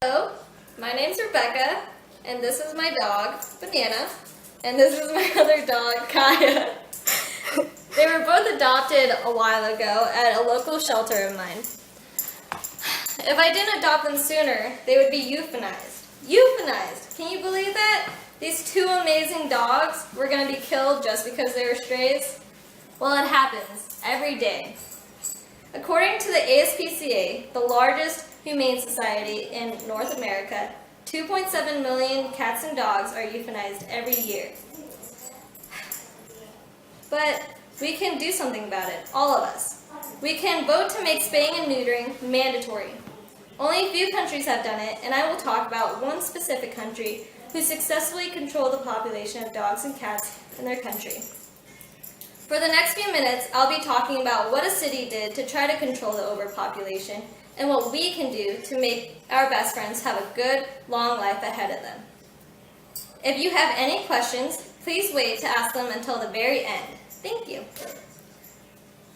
Hello, my name's Rebecca, and this is my dog, Banana, and this is my other dog, Kaya. They were both adopted a while ago at a local shelter of mine. If I didn't adopt them sooner, they would be euthanized. Euthanized! Can you believe that? These two amazing dogs were going to be killed just because they were strays? Well, it happens every day. According to the ASPCA, the largest humane society in North America, 2.7 million cats and dogs are euthanized every year. But we can do something about it, all of us. We can vote to make spaying and neutering mandatory. Only a few countries have done it, and I will talk about one specific country who successfully controlled the population of dogs and cats in their country. For the next few minutes, I'll be talking about what a city did to try to control the overpopulation and what we can do to make our best friends have a good, long life ahead of them. If you have any questions, please wait to ask them until the very end. Thank you.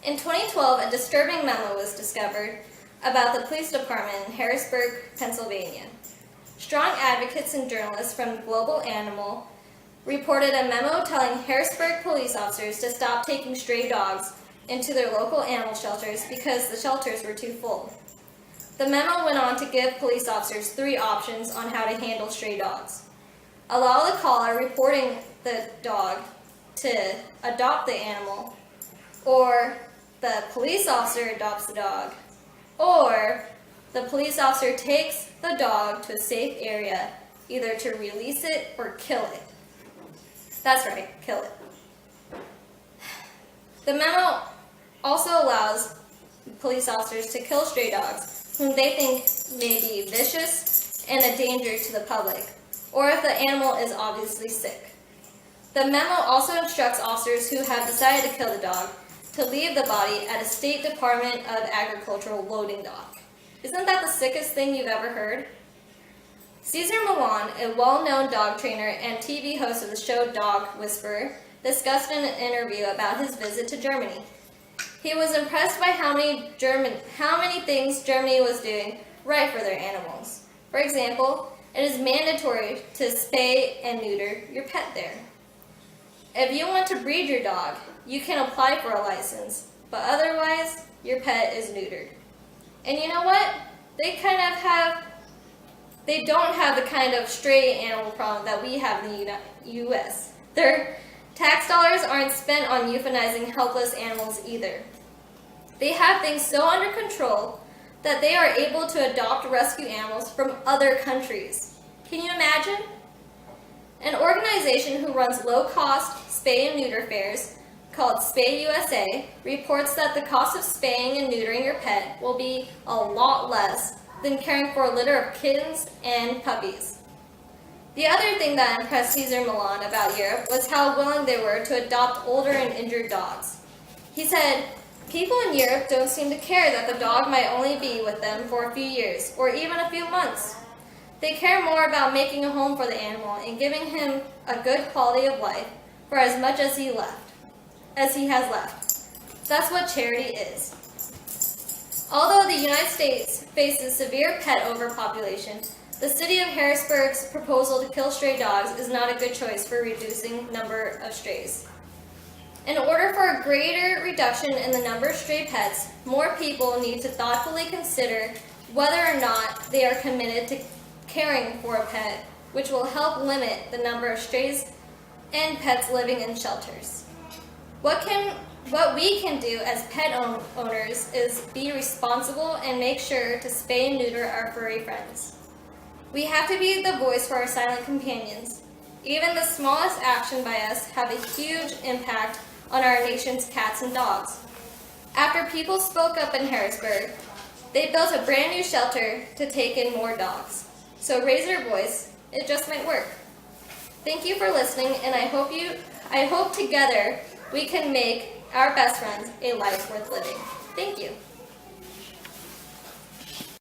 In 2012, a disturbing memo was discovered about the police department in Harrisburg, Pennsylvania. Strong advocates and journalists from Global Animal reported a memo telling Harrisburg police officers to stop taking stray dogs into their local animal shelters because the shelters were too full. The memo went on to give police officers 3 options on how to handle stray dogs. Allow the caller reporting the dog to adopt the animal, or the police officer adopts the dog, or the police officer takes the dog to a safe area, either to release it or kill it. That's right, kill it. The memo also allows police officers to kill stray dogs whom they think may be vicious and a danger to the public, or if the animal is obviously sick. The memo also instructs officers who have decided to kill the dog to leave the body at a State Department of Agricultural loading dock. Isn't that the sickest thing you've ever heard? Cesar Millan, a well-known dog trainer and TV host of the show Dog Whisperer, discussed in an interview about his visit to Germany. He was impressed by how many things Germany was doing right for their animals. For example, it is mandatory to spay and neuter your pet there. If you want to breed your dog, you can apply for a license, but otherwise, your pet is neutered. And you know what? They don't have the kind of stray animal problem that we have in the U.S. Their tax dollars aren't spent on euthanizing helpless animals either. They have things so under control that they are able to adopt rescue animals from other countries. Can you imagine? An organization who runs low-cost spay and neuter fairs, called Spay USA, reports that the cost of spaying and neutering your pet will be a lot less than caring for a litter of kittens and puppies. The other thing that impressed Cesar Millan about Europe was how willing they were to adopt older and injured dogs. He said, "People in Europe don't seem to care that the dog might only be with them for a few years or even a few months. They care more about making a home for the animal and giving him a good quality of life for as much as he has left. That's what charity is." Although the United States faces severe pet overpopulation, the city of Harrisburg's proposal to kill stray dogs is not a good choice for reducing number of strays. In order for a greater reduction in the number of stray pets, more people need to thoughtfully consider whether or not they are committed to caring for a pet, which will help limit the number of strays and pets living in shelters. What we can do as pet owners is be responsible and make sure to spay and neuter our furry friends. We have to be the voice for our silent companions. Even the smallest action by us have a huge impact on our nation's cats and dogs. After people spoke up in Harrisburg, they built a brand new shelter to take in more dogs. So raise your voice, it just might work. Thank you for listening, and I hope together we can make our best friends a life worth living. Thank you.